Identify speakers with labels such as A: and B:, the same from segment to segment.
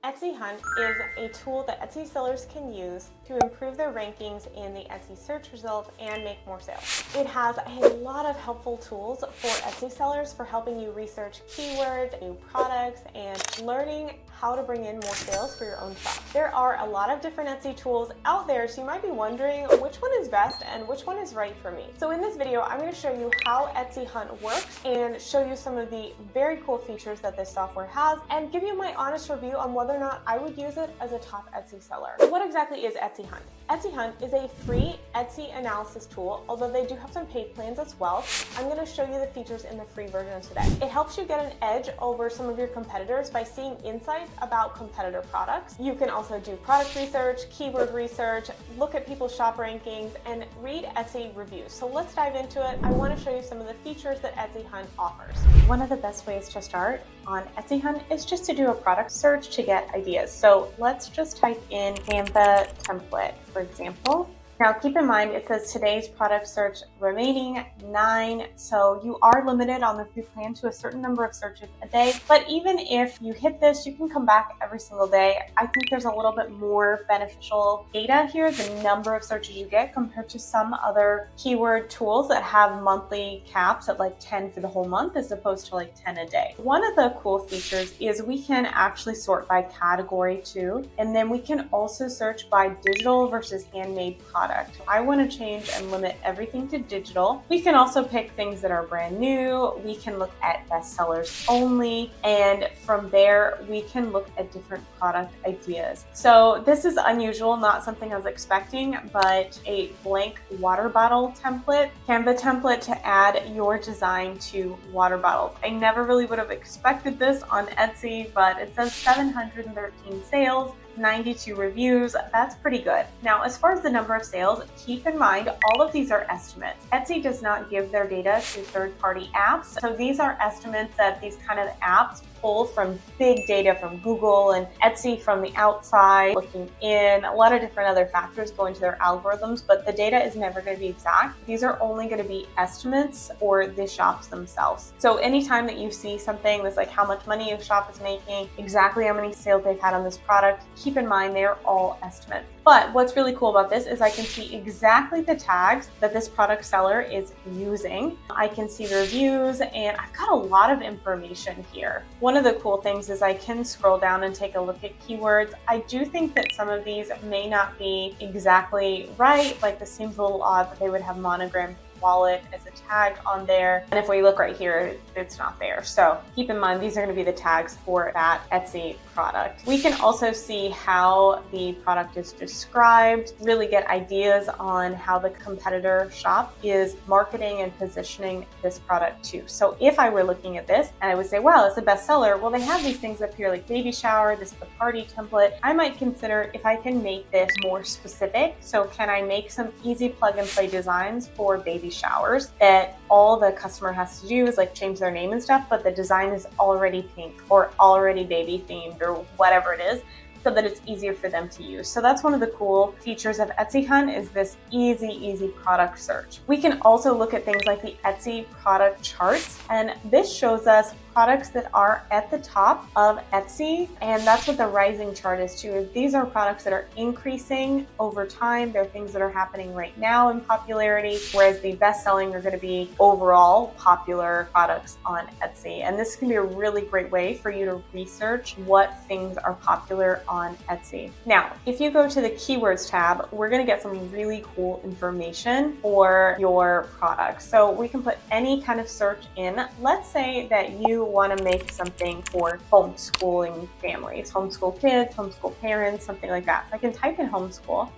A: EtsyHunt is a tool that Etsy sellers can use to improve their rankings in the Etsy search results and make more sales. It has a lot of helpful tools for Etsy sellers for helping you research keywords, new products, and learning how to bring in more sales for your own shop. There are a lot of different Etsy tools out there, so you might be wondering which one is best and which one is right for me. So in this video, I'm going to show you how EtsyHunt works and show you some of the very cool features that this software has and give you my honest review on whether or not I would use it as a top Etsy seller. What exactly is EtsyHunt? EtsyHunt is a free Etsy analysis tool, although they do have some paid plans as well. I'm going to show you the features in the free version today. It helps you get an edge over some of your competitors by seeing insights about competitor products. You can also do product research, keyword research, look at people's shop rankings, and read Etsy reviews. So let's dive into it. I want to show you some of the features that EtsyHunt offers. One of the best ways to start on EtsyHunt is just to do a product search to get ideas. So let's just type in Canva template, for example. Now keep in mind it says today's product search remaining 9, so you are limited on the free plan to a certain number of searches a day. But even if you hit this, you can come back every single day. I think there's a little bit more beneficial data here, the number of searches you get compared to some other keyword tools that have monthly caps at like 10 for the whole month as opposed to like 10 a day. One of the cool features is we can actually sort by category too, and then we can also search by digital versus handmade products. I want to change and limit everything to digital. We can also pick things that are brand new. We can look at bestsellers only. And from there, we can look at different product ideas. So this is unusual, not something I was expecting, but a blank water bottle template, Canva template to add your design to water bottles. I never really would have expected this on Etsy, but it says 713 sales, 92 reviews. That's pretty good. Now, as far as the number of sales, keep in mind, all of these are estimates. Etsy does not give their data to third-party apps. So these are estimates that these kind of apps pull from big data from Google and Etsy from the outside, looking in. A lot of different other factors go into their algorithms, but the data is never going to be exact. These are only going to be estimates for the shops themselves. So anytime that you see something that's like how much money a shop is making, exactly how many sales they've had on this product, keep in mind they're all estimates. But what's really cool about this is I can see exactly the tags that this product seller is using. I can see reviews, and I've got a lot of information here. One of the cool things is I can scroll down and take a look at keywords. I do think that some of these may not be exactly right. Like this seems a little odd that they would have monogrammed wallet as a tag on there. And if we look right here, it's not there. So keep in mind, these are going to be the tags for that Etsy product. We can also see how the product is described, really get ideas on how the competitor shop is marketing and positioning this product too. So if I were looking at this and I would say, well, it's a bestseller, well, they have these things up here like baby shower, this is the party template. I might consider if I can make this more specific. So can I make some easy plug and play designs for baby showers that all the customer has to do is like change their name and stuff, but the design is already pink or already baby themed or whatever it is, so that it's easier for them to use. So that's one of the cool features of EtsyHunt is this easy product search. We can also look at things like the Etsy product charts, and this shows us products that are at the top of Etsy, and that's what the rising chart is too. Is these are products that are increasing over time. They're things that are happening right now in popularity, whereas the best selling are going to be overall popular products on Etsy. And this can be a really great way for you to research what things are popular on Etsy. Now, if you go to the keywords tab, we're going to get some really cool information for your product. So we can put any kind of search in. Let's say that you want to make something for homeschooling families, homeschool kids, homeschool parents, something like that. So I can type in homeschool.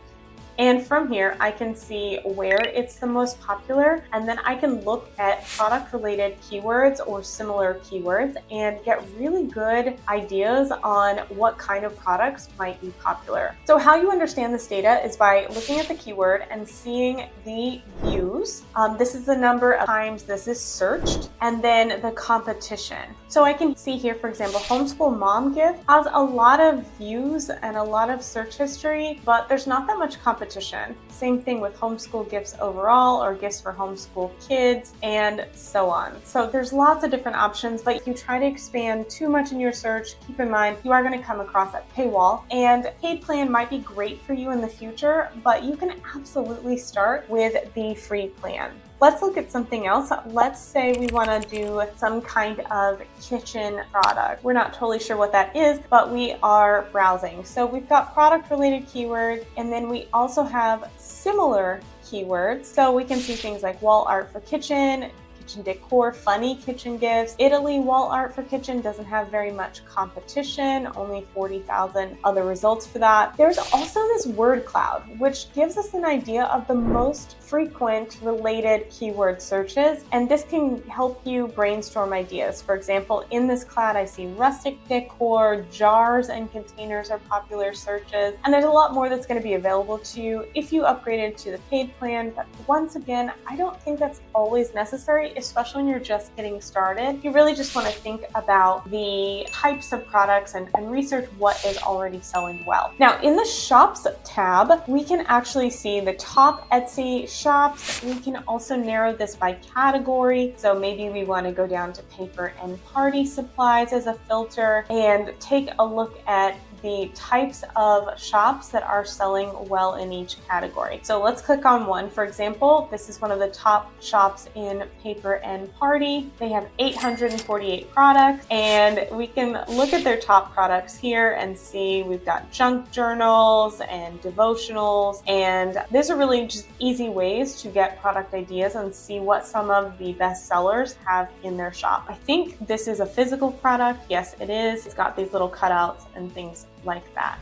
A: And from here, I can see where it's the most popular, and then I can look at product-related keywords or similar keywords and get really good ideas on what kind of products might be popular. So how you understand this data is by looking at the keyword and seeing the views. This is the number of times this is searched, and then the competition. So I can see here, for example, homeschool mom gift has a lot of views and a lot of search history, but there's not that much competition competition. Same thing with homeschool gifts overall, or gifts for homeschool kids, and so on. So there's lots of different options, but if you try to expand too much in your search, keep in mind you are going to come across a paywall, and paid plan might be great for you in the future, but you can absolutely start with the free plan. Let's look at something else. Let's say we want to do some kind of kitchen product. We're not totally sure what that is, but we are browsing. So we've got product related keywords, and then we also have similar keywords. So we can see things like wall art for kitchen decor, funny kitchen gifts. Italy wall art for kitchen doesn't have very much competition, only 40,000 other results for that. There's also this word cloud, which gives us an idea of the most frequent related keyword searches, and this can help you brainstorm ideas. For example, in this cloud, I see rustic decor, jars and containers are popular searches, and there's a lot more that's going to be available to you if you upgraded to the paid plan. But once again, I don't think that's always necessary, especially when you're just getting started. You really just want to think about the types of products and research what is already selling well. Now, in the shops tab, we can actually see the top Etsy shops. We can also narrow this by category. So maybe we want to go down to paper and party supplies as a filter and take a look at the types of shops that are selling well in each category. So let's click on one. For example, this is one of the top shops in paper and party. They have 848 products, and we can look at their top products here and see we've got junk journals and devotionals, and these are really just easy ways to get product ideas and see what some of the best sellers have in their shop. I think this is a physical product. Yes, it is. It's got these little cutouts and things like that.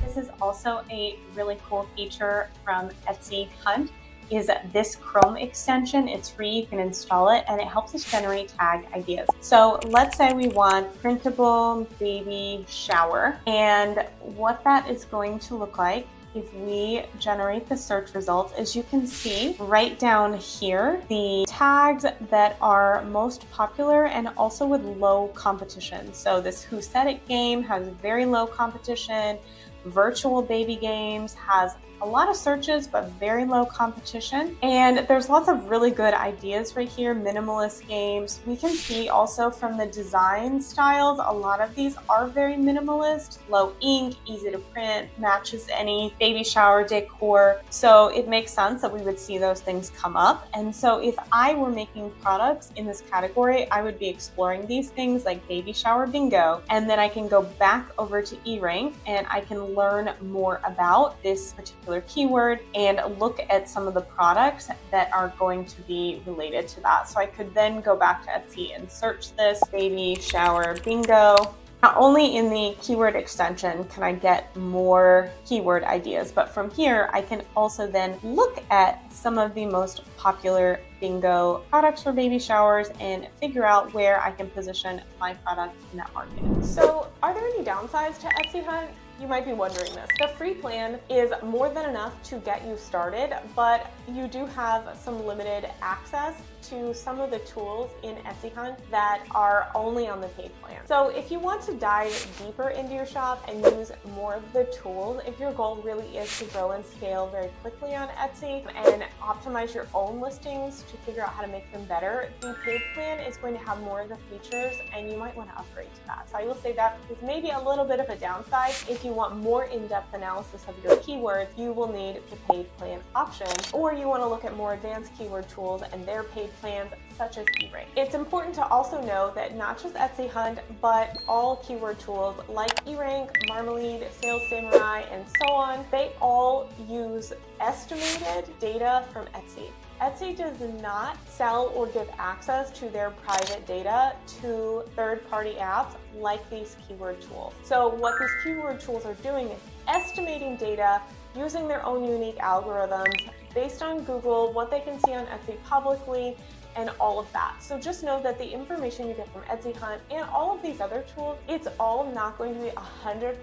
A: This is also a really cool feature from EtsyHunt, is this Chrome extension. It's free, you can install it, and it helps us generate tag ideas. So let's say we want printable baby shower, and what that is going to look like if we generate the search results, as you can see right down here, the tags that are most popular and also with low competition. So this Who Said It game has very low competition. Virtual baby games has a lot of searches, but very low competition. And there's lots of really good ideas right here, minimalist games. We can see also from the design styles, a lot of these are very minimalist, low ink, easy to print, matches any baby shower decor. So it makes sense that we would see those things come up. And so if I were making products in this category, I would be exploring these things like baby shower bingo. And then I can go back over to eRank and I can learn more about this particular keyword and look at some of the products that are going to be related to that. So I could then go back to Etsy and search this baby shower bingo. Not only in the keyword extension can I get more keyword ideas, but from here I can also then look at some of the most popular bingo products for baby showers and figure out where I can position my product in that market. So are there any downsides to EtsyHunt? You might be wondering this. The free plan is more than enough to get you started, but you do have some limited access to some of the tools in EtsyHunt that are only on the paid plan. So if you want to dive deeper into your shop and use more of the tools, if your goal really is to grow and scale very quickly on Etsy and optimize your own listings to figure out how to make them better, the paid plan is going to have more of the features and you might want to upgrade to that. So I will say that is maybe a little bit of a downside. If you want more in-depth analysis of your keywords, you will need the paid plan option, or you want to look at more advanced keyword tools and their paid plans such as eRank. It's important to also know that not just EtsyHunt, but all keyword tools like eRank, Marmalade, Sales Samurai, and so on, they all use estimated data from Etsy. Etsy does not sell or give access to their private data to third-party apps like these keyword tools. So what these keyword tools are doing is estimating data using their own unique algorithms based on Google, what they can see on Etsy publicly, and all of that. So just know that the information you get from EtsyHunt and all of these other tools, it's all not going to be 100%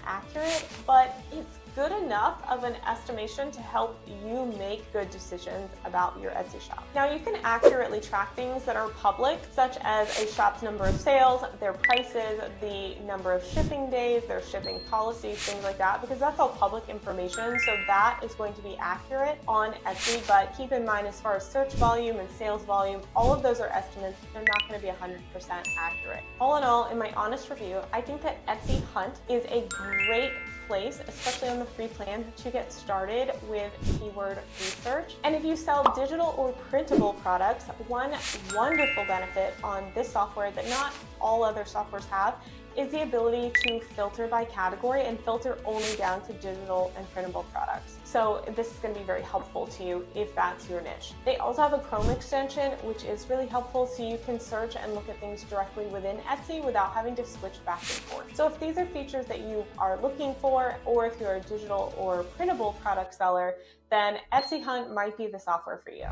A: accurate, but it's good enough of an estimation to help you make good decisions about your Etsy shop. Now, you can accurately track things that are public, such as a shop's number of sales, their prices, the number of shipping days, their shipping policies, things like that, because that's all public information. So that is going to be accurate on Etsy, but keep in mind, as far as search volume and sales volume, all of those are estimates. They're not going to be 100% accurate. All in all, in my honest review, I think that EtsyHunt is a great place, especially on the free plan, to get started with keyword research. And if you sell digital or printable products, one wonderful benefit on this software that not all other softwares have is the ability to filter by category and filter only down to digital and printable products. So this is going to be very helpful to you if that's your niche. They also have a Chrome extension, which is really helpful, so you can search and look at things directly within Etsy without having to switch back and forth. So if these are features that you are looking for, or if you're a digital or printable product seller, then EtsyHunt might be the software for you.